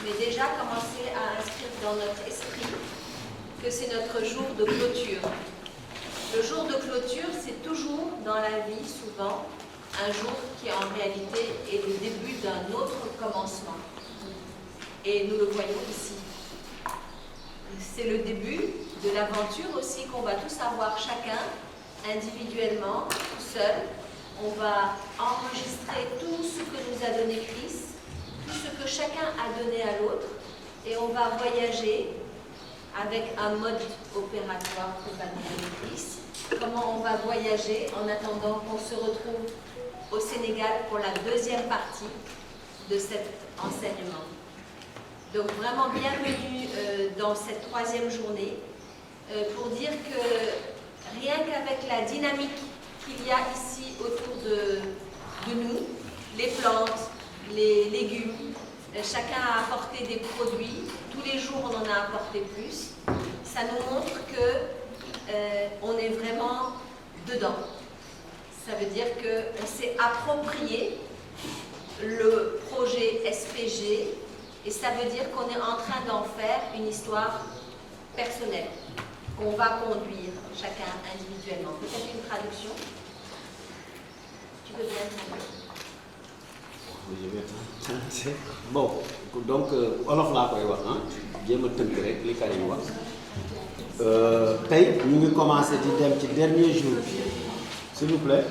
mais déjà commencer à inscrire dans notre esprit que c'est notre jour de clôture. Le jour de clôture, c'est toujours dans la vie, souvent, un jour qui en réalité est le début d'un autre commencement. Et nous le voyons ici. C'est le début de l'aventure aussi qu'on va tous avoir chacun, individuellement, tout seul. On va enregistrer tout ce que nous a donné Christ, tout ce que chacun a donné à l'autre, et on va voyager avec un mode opératoire que va nous donner Christ. Comment on va voyager en attendant qu'on se retrouve au Sénégal pour la deuxième partie de cet enseignement. Donc vraiment bienvenue dans cette troisième journée pour dire que rien qu'avec la dynamique qu'il y a ici autour de nous, les plantes, les légumes, chacun a apporté des produits, tous les jours on en a apporté plus, ça nous montre que on est vraiment dedans. Ça veut dire qu'on s'est approprié le projet SPG et ça veut dire qu'on est en train d'en faire une histoire personnelle qu'on va conduire chacun individuellement. Peut-être une traduction? Tu veux bien traduire? Bon, donc olof laa koy wax jéem a tënk rek li Karim wax tey ñu ngi commencé di dem ci dernier jour bi s'il vous plaît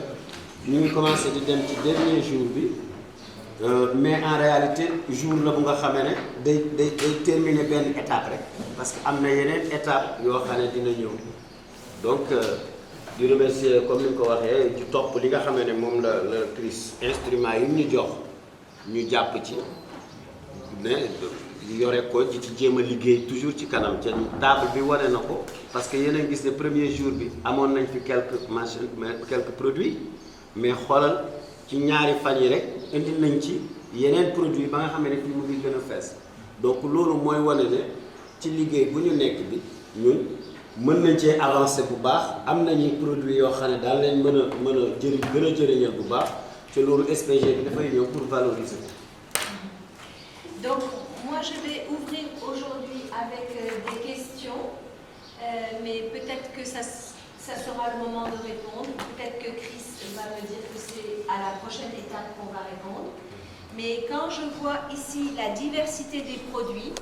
ñu ngi commencé di dem ci dernier jour bi mais en réalité jour la bu nga xamee ne day terminer benn étape rek parce que am na yeneen étape yoo xam ne dina ñëw donc di remercier comme ni nga ko waxee ci topp li nga xamee ne moom la Christ instrument yi ñu jox ñu jàpp ci ne yore ko ci jéem a liggéey toujours ci kanam ca table bi wane na ko parce que yéen a gis ne premier jour bi amoon nañ fi quelques produits mais xoolal ci ñaari fan yi rek indi nañ ci yeneen produits ba nga xam ne fii mu ngi gën a fees donc loolu mooy wane ne ci liggéey bu ñu nekk bi ñun mën nañ cee avancer bu baax am nañu produits yoo xam ne daal leen mën a jëriñ gën a jëriñal bu baax te loolu SPG bi dafay ñëw pour valoriser. Donc moi je vais ouvrir aujourd'hui avec des questions, mais peut-être que ça sera le moment de répondre. Peut-être que Chris va me dire que c'est à la prochaine étape qu'on va répondre. Mais quand je vois ici la diversité des produits,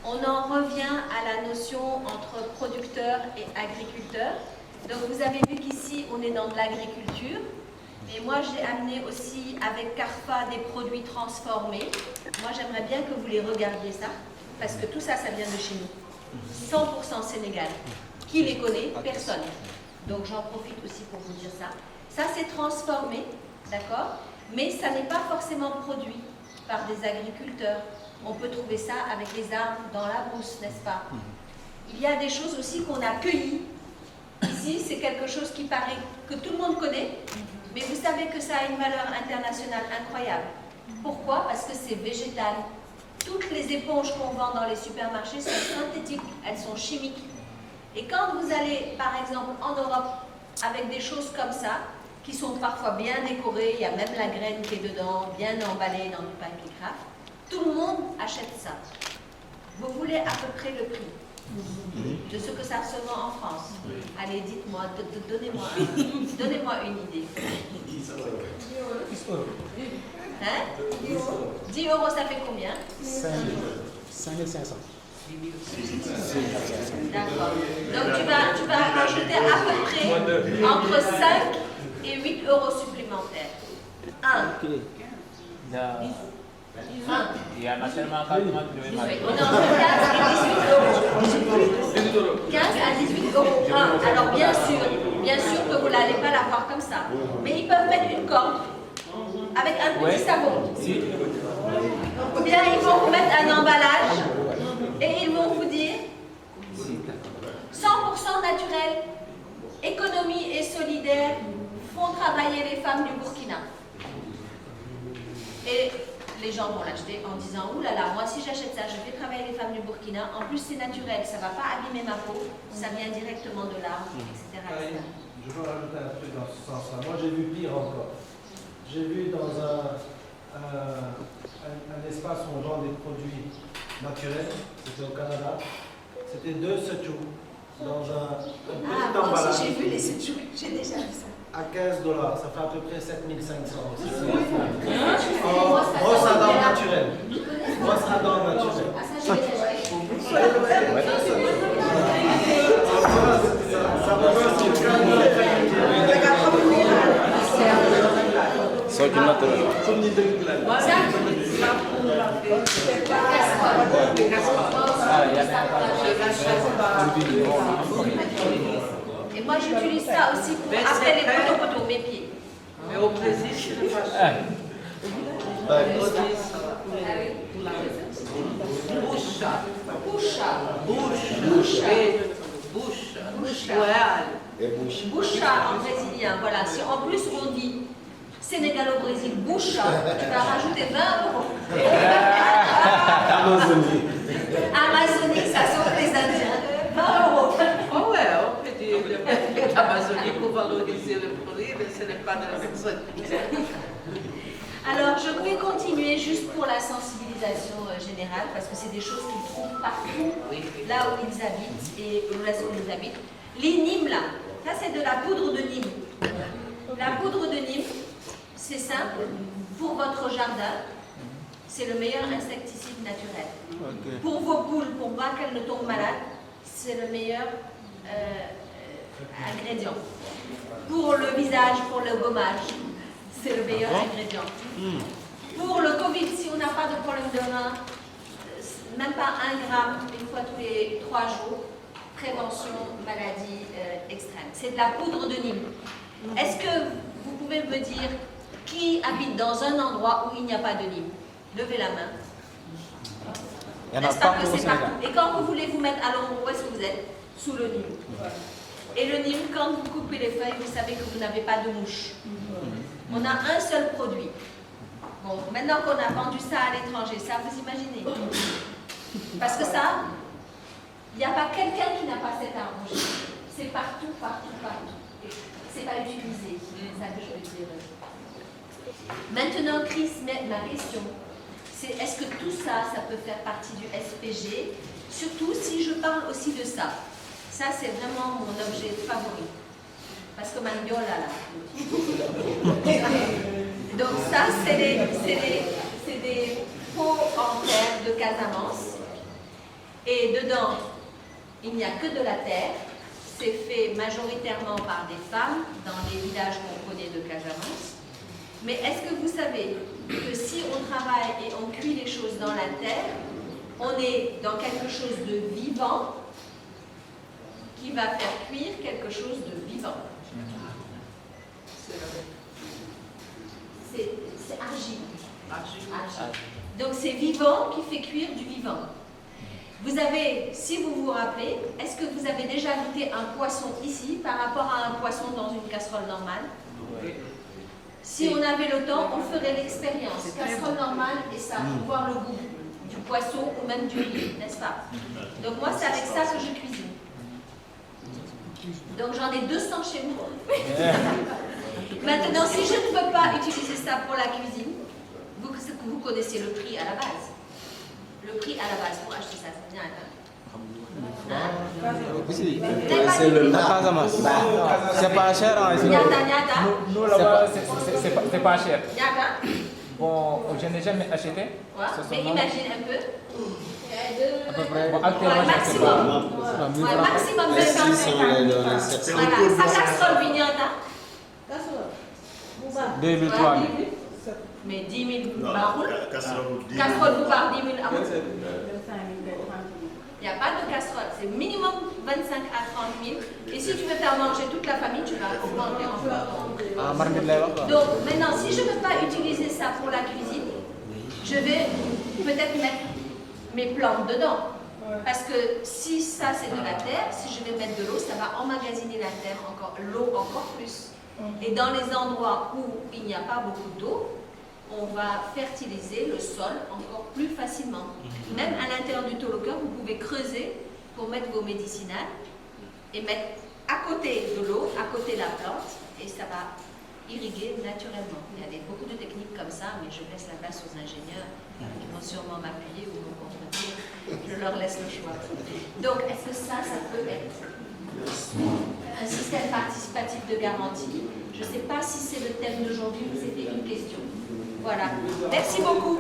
on en revient à la notion entre producteur et agriculteur. Donc vous avez vu qu'ici on est dans de l'agriculture. Mais moi j'ai amené aussi avec Carfa des produits transformés. Moi j'aimerais bien que vous les regardiez ça, parce que tout ça, ça vient de chez nous. 100% Sénégal. Qui les connaît? Personne. Donc j'en profite aussi pour vous dire ça. Ça c'est transformé, d'accord? Mais ça n'est pas forcément produit par des agriculteurs. On peut trouver ça avec les arbres dans la brousse, n'est-ce pas? Il y a des choses aussi qu'on a cueillies. Ici, c'est quelque chose qui paraît que tout le monde connaît, mais vous savez que ça a une valeur internationale incroyable. Pourquoi? Parce que c'est végétal. Toutes les éponges qu'on vend dans les supermarchés sont synthétiques, elles sont chimiques. Et quand vous allez, par exemple, en Europe, avec des choses comme ça, qui sont parfois bien décorées, il y a même la graine qui est dedans, bien emballée dans du papier craft, tout le monde achète ça. Vous voulez à peu près le prix de ce que ça se vend en France? Allez, dites-moi, donnez-moi une idée. 10 euros. Hein? 10 euros, ça fait combien? 5500. D'accord. Donc tu vas rajouter à peu près entre 5 et 8 euros supplémentaires. 1. Il y a naturellement 4 mois de On est entre 15 et 18 euros. 15 à 18 euros. 1. Alors bien sûr que vous n'allez pas l'avoir comme ça. Mais ils peuvent mettre une corde avec un petit savon. Ou bien ils vont vous mettre un emballage et ils vont vous dire 100% naturel, économie et solidaire font travailler les femmes du Burkina. Et les gens vont l'acheter en disant « Ouh là là, moi si j'achète ça, je fais travailler les femmes du Burkina. En plus c'est naturel, ça ne va pas abîmer ma peau, ça vient directement de l'arbre, etc. etc. » Je veux rajouter un truc dans ce sens-là. Moi j'ai vu pire encore. J'ai vu dans un un espace où on vend des produits naturels. C'était au Canada. C'était 2 setchous dans un petit Moi emballage aussi, j'ai vu les setchous, j'ai déjà vu ça. à $15. Ça fait à peu près 7500 aussi. Brosse Brosse à dents naturelle. Brosse à dents naturelle. Ah, ça, j'ai déjà vu. Ça reverse le Só de natural. Et moi, j'utilise ça aussi pour après les poteaux, mes pieds. Mais au Brésil, je ne faz bucha, Bucha. bucha, Bucha. Et bouche. Bucha en brésilien, voilà. Si en plus on dit Sénégal-au-Brésil, bucha, tu vas rajouter 20 euros. Amazonie. Amazonie, ça sauve les Indiens. 20 euros. Qual é o pedido da Amazônia pour valoriser le produit, mais ce n'est pas de l'Amazonie. Alors, je vais continuer juste pour la sensibilisation générale, parce que c'est des choses qu'ils trouvent partout, là où ils habitent et où est-ce qu'ils habitent. Les Nîmes, là, ça c'est de la poudre de Nîmes. La poudre de Nîmes, c'est simple, pour votre jardin, c'est le meilleur insecticide naturel. Pour vos poules, pour pas qu'elles ne tombent malades, c'est le meilleur ingrédient. Pour le visage, pour le gommage, c'est le meilleur ingrédient. Pour le Covid, si on n'a pas de problème de rein, même pas 1 gramme, une fois tous les 3 jours, prévention maladie extrême. C'est de la poudre de Nîmes. Est-ce que vous pouvez me dire qui habite dans un endroit où il n'y a pas de Nîmes? Levez la main. N'est-ce pas que c'est partout? Et quand vous voulez vous mettre à l'ombre, où est-ce que vous êtes? Sous le Nîmes. Et le Nîmes, quand vous coupez les feuilles, vous savez que vous n'avez pas de mouches. On a un seul produit. Bon, maintenant qu'on a vendu ça à l'étranger, ça vous imaginez? Parce que ça, il n'y a pas quelqu'un qui n'a pas cet arbre. C'est partout, partout, partout. C'est pas utilisé. C'est ça que je veux dire. Maintenant, Chris, ma question, c'est est-ce que tout ça, ça peut faire partie du SPG? Surtout si je parle aussi de ça. Ça, c'est vraiment mon objet favori. Parce que Mandiola, là. Donc ça, c'est des pots en terre de Casamance. Et dedans, il n'y a que de la terre. C'est fait majoritairement par des femmes dans les villages qu'on connaît de Casamance. Mais est-ce que vous savez que si on travaille et on cuit les choses dans la terre, on est dans quelque chose de vivant qui va faire cuire quelque chose de vivant? C'est argile. Donc c'est vivant qui fait cuire du vivant. Vous avez, si vous vous rappelez, est-ce que vous avez déjà goûté un poisson ici par rapport à un poisson dans une casserole normale? Oui. Si on avait le temps, on ferait l'expérience. Casserole normale et ça, pour voir le goût du poisson ou même du riz, n'est-ce pas? Donc moi, c'est avec ça que je cuisine. Donc j'en ai 200 chez moi. Maintenant, si je ne peux pas utiliser ça pour la cuisine, vous connaissez le prix à la base. Le prix à la base pour acheter ça, c'est bien. C'est le C'est pas cher, hein, ici. Nyata. Nous, là-bas, c'est pas cher. Nyata. Bon, je n'ai jamais acheté. Ouais, Ce sont mais vraiment- imagine un peu. À peu près. Bon, Ouais, actuellement, je sais pas. maximum. Ouais, maximum 600 50. les données, 700. Voilà, ça casserole vignata. 2000, 3000. Mais 10 000 baroul. Casserole vous par 10 000 amour. Il n'y a pas de casserole, c'est minimum 25 à 30 000. Et si tu veux faire manger toute la famille, tu vas augmenter encore. Ah, marmite lay wax quoi. Donc maintenant, si je ne veux pas utiliser ça pour la cuisine, je vais peut-être mettre mes plantes dedans. Parce que si ça c'est de la terre, si je vais mettre de l'eau, ça va emmagasiner la terre encore, l'eau encore plus. Et dans les endroits où il n'y a pas beaucoup d'eau, on va fertiliser le sol encore plus facilement. Même à l'intérieur du toloker, vous pouvez creuser pour mettre vos médicinales et mettre à côté de l'eau, à côté de la plante, et ça va irriguer naturellement. Il y a beaucoup de techniques comme ça, mais je laisse la place aux ingénieurs qui vont sûrement m'appuyer ou me contredire. Je leur laisse le choix. Donc, est-ce que ça peut être un système participatif de garantie? Je ne sais pas si c'est le thème d'aujourd'hui, mais c'était une question. Voilà. Merci beaucoup.